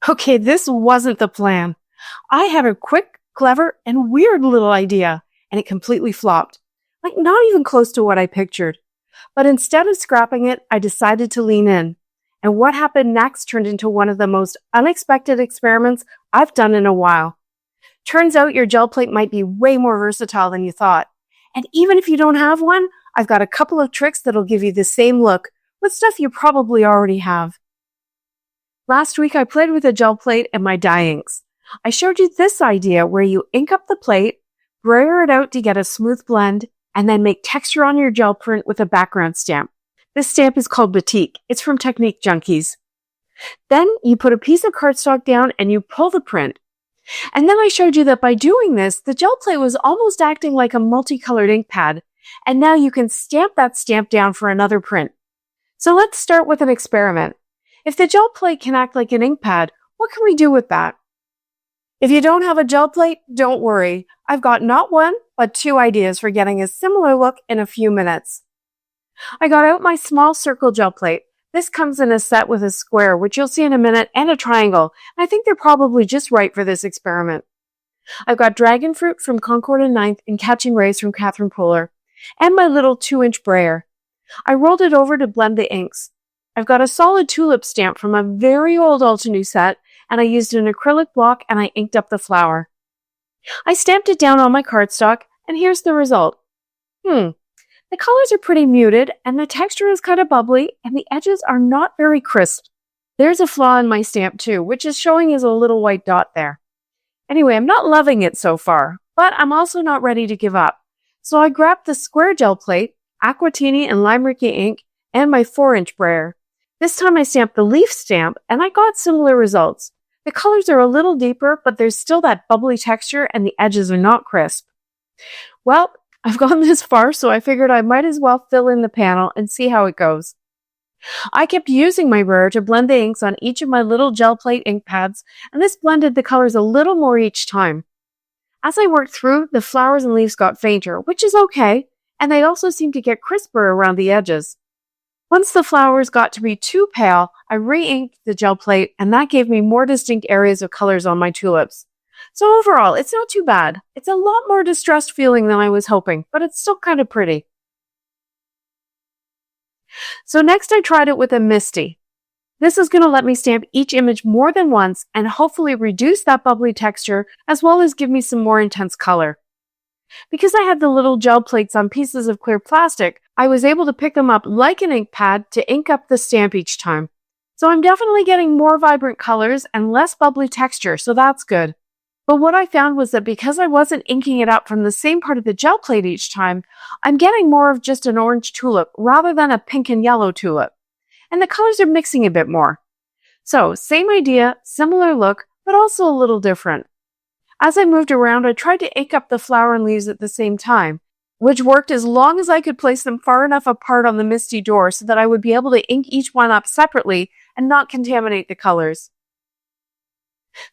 Okay, this wasn't the plan. I had a quick, clever, and weird little idea, and it completely flopped. Like, not even close to what I pictured. But instead of scrapping it, I decided to lean in. And what happened next turned into one of the most unexpected experiments I've done in a while. Turns out your gel plate might be way more versatile than you thought. And even if you don't have one, I've got a couple of tricks that'll give you the same look with stuff you probably already have. Last week, I played with a gel plate and my dye inks. I showed you this idea where you ink up the plate, brayer it out to get a smooth blend, and then make texture on your gel print with a background stamp. This stamp is called Batik. It's from Technique Junkies. Then you put a piece of cardstock down and you pull the print. And then I showed you that by doing this, the gel plate was almost acting like a multicolored ink pad. And now you can stamp that stamp down for another print. So let's start with an experiment. If the gel plate can act like an ink pad, what can we do with that? If you don't have a gel plate, don't worry. I've got not one, but two ideas for getting a similar look in a few minutes. I got out my small circle gel plate. This comes in a set with a square, which you'll see in a minute, and a triangle. I think they're probably just right for this experiment. I've got Dragonfruit from Concord and Ninth and Catching Rays from Catherine Poehler, and my little 2-inch brayer. I rolled it over to blend the inks. I've got a solid tulip stamp from a very old Altenew set, and I used an acrylic block and I inked up the flower. I stamped it down on my cardstock, and here's the result. The colors are pretty muted, and the texture is kind of bubbly, and the edges are not very crisp. There's a flaw in my stamp too, which is showing as a little white dot there. Anyway, I'm not loving it so far, but I'm also not ready to give up. So I grabbed the square gel plate, Aquatini and Lime Ricky ink, and my 4-inch brayer. This time I stamped the leaf stamp, and I got similar results. The colors are a little deeper, but there's still that bubbly texture, and the edges are not crisp. Well, I've gone this far, so I figured I might as well fill in the panel and see how it goes. I kept using my brayer to blend the inks on each of my little gel plate ink pads, and this blended the colors a little more each time. As I worked through, the flowers and leaves got fainter, which is okay, and they also seemed to get crisper around the edges. Once the flowers got to be too pale, I re-inked the gel plate, and that gave me more distinct areas of colors on my tulips. So overall, it's not too bad. It's a lot more distressed feeling than I was hoping, but it's still kind of pretty. So next I tried it with a Misty. This is going to let me stamp each image more than once and hopefully reduce that bubbly texture as well as give me some more intense color. Because I had the little gel plates on pieces of clear plastic, I was able to pick them up like an ink pad to ink up the stamp each time. So I'm definitely getting more vibrant colors and less bubbly texture, so that's good. But what I found was that because I wasn't inking it up from the same part of the gel plate each time, I'm getting more of just an orange tulip rather than a pink and yellow tulip. And the colors are mixing a bit more. So, same idea, similar look, but also a little different. As I moved around, I tried to ink up the flower and leaves at the same time, which worked as long as I could place them far enough apart on the Misty door so that I would be able to ink each one up separately and not contaminate the colors.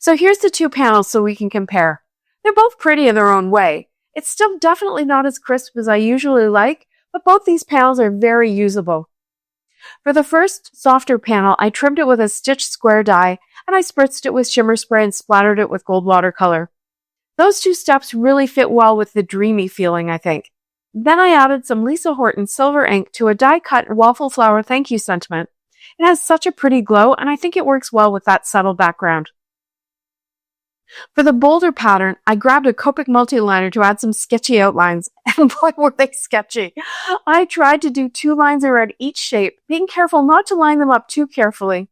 So here's the two panels so we can compare. They're both pretty in their own way. It's still definitely not as crisp as I usually like, but both these panels are very usable. For the first, softer panel, I trimmed it with a stitched square die, and I spritzed it with shimmer spray and splattered it with gold watercolor. Those two steps really fit well with the dreamy feeling, I think. Then I added some Lisa Horton silver ink to a die-cut waffle flower thank you sentiment. It has such a pretty glow, and I think it works well with that subtle background. For the bolder pattern, I grabbed a Copic multi-liner to add some sketchy outlines, and boy were they sketchy. I tried to do 2 lines around each shape, being careful not to line them up too carefully.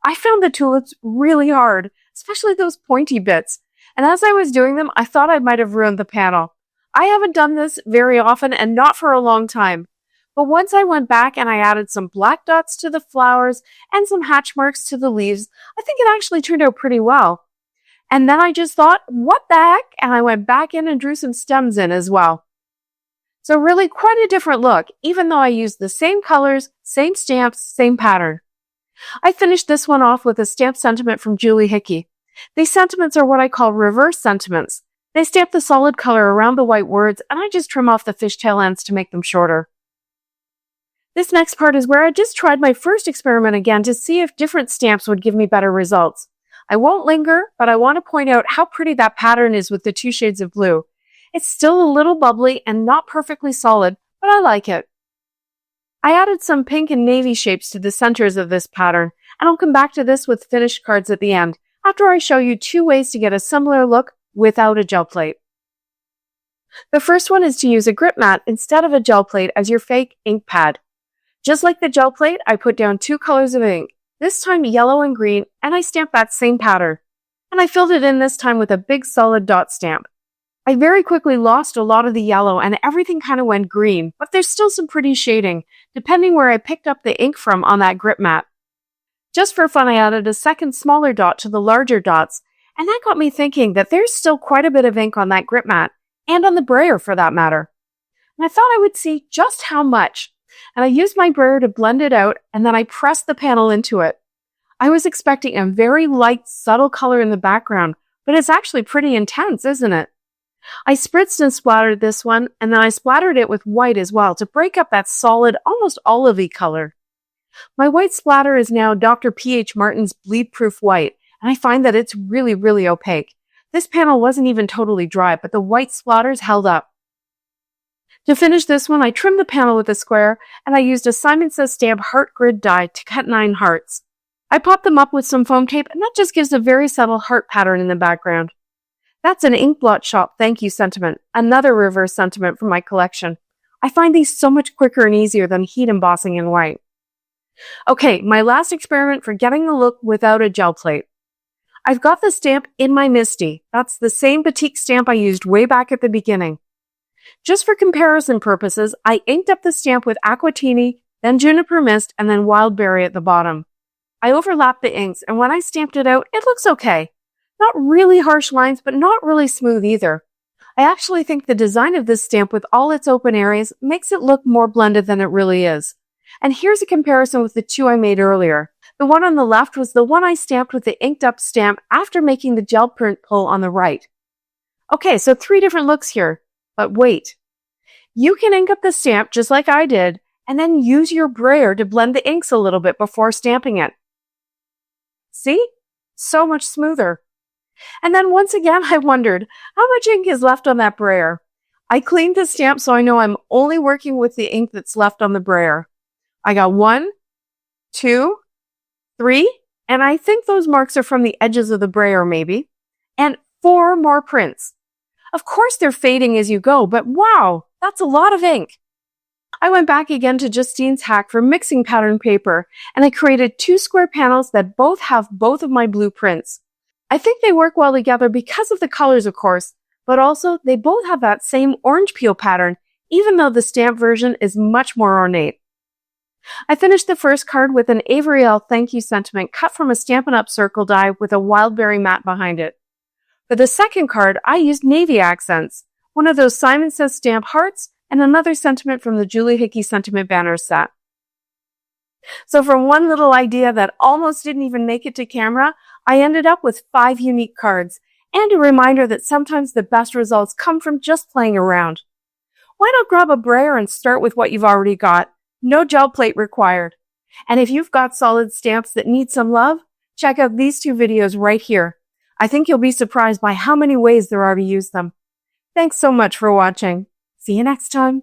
I found the tulips really hard, especially those pointy bits, and as I was doing them, I thought I might have ruined the panel. I haven't done this very often and not for a long time, but once I went back and I added some black dots to the flowers and some hatch marks to the leaves, I think it actually turned out pretty well. And then I just thought, what the heck? And I went back in and drew some stems in as well. So really quite a different look, even though I used the same colors, same stamps, same pattern. I finished this one off with a stamp sentiment from Julie Hickey. These sentiments are what I call reverse sentiments. They stamp the solid color around the white words, and I just trim off the fishtail ends to make them shorter. This next part is where I just tried my first experiment again to see if different stamps would give me better results. I won't linger, but I want to point out how pretty that pattern is with the 2 shades of blue. It's still a little bubbly and not perfectly solid, but I like it. I added some pink and navy shapes to the centers of this pattern, and I'll come back to this with finished cards at the end, after I show you 2 ways to get a similar look without a gel plate. The first one is to use a grip mat instead of a gel plate as your fake ink pad. Just like the gel plate, I put down 2 colors of ink, this time yellow and green, and I stamped that same pattern. And I filled it in this time with a big solid dot stamp. I very quickly lost a lot of the yellow and everything kind of went green, but there's still some pretty shading, depending where I picked up the ink from on that grip mat. Just for fun, I added a second smaller dot to the larger dots, and that got me thinking that there's still quite a bit of ink on that grip mat, and on the brayer for that matter. And I thought I would see just how much, and I used my brayer to blend it out, and then I pressed the panel into it. I was expecting a very light, subtle color in the background, but it's actually pretty intense, isn't it? I spritzed and splattered this one, and then I splattered it with white as well to break up that solid, almost olivey color. My white splatter is now Dr. P.H. Martin's bleed-proof white, and I find that it's really, really opaque. This panel wasn't even totally dry, but the white splatters held up. To finish this one, I trimmed the panel with a square, and I used a Simon Says stamp heart grid die to cut 9 hearts. I popped them up with some foam tape, and that just gives a very subtle heart pattern in the background. That's an ink blot shop thank you sentiment, another reverse sentiment from my collection. I find these so much quicker and easier than heat embossing in white. Okay, my last experiment for getting the look without a gel plate. I've got the stamp in my Misty. That's the same batik stamp I used way back at the beginning. Just for comparison purposes, I inked up the stamp with Aquatini, then Juniper Mist, and then Wild Berry at the bottom. I overlapped the inks, and when I stamped it out, it looks okay. Not really harsh lines, but not really smooth either. I actually think the design of this stamp with all its open areas makes it look more blended than it really is. And here's a comparison with the 2 I made earlier. The one on the left was the one I stamped with the inked up stamp after making the gel print pull on the right. Okay, so 3 different looks here. But wait. You can ink up the stamp just like I did, and then use your brayer to blend the inks a little bit before stamping it. See? So much smoother. And then once again, I wondered, how much ink is left on that brayer? I cleaned the stamp so I know I'm only working with the ink that's left on the brayer. I got 1, 2, 3, and I think those marks are from the edges of the brayer maybe, and 4 more prints. Of course they're fading as you go, but wow, that's a lot of ink. I went back again to Justine's hack for mixing pattern paper, and I created 2 square panels that both have both of my blue prints. I think they work well together because of the colors, of course, but also they both have that same orange peel pattern, even though the stamp version is much more ornate. I finished the first card with an Avery L thank you sentiment cut from a Stampin' Up! Circle die with a Wild Berry mat behind it. For the second card, I used navy accents, one of those Simon Says stamp hearts, and another sentiment from the Julie Hickey sentiment banner set. So from one little idea that almost didn't even make it to camera, I ended up with 5 unique cards, and a reminder that sometimes the best results come from just playing around. Why not grab a brayer and start with what you've already got? No gel plate required. And if you've got solid stamps that need some love, check out these 2 videos right here. I think you'll be surprised by how many ways there are to use them. Thanks so much for watching. See you next time.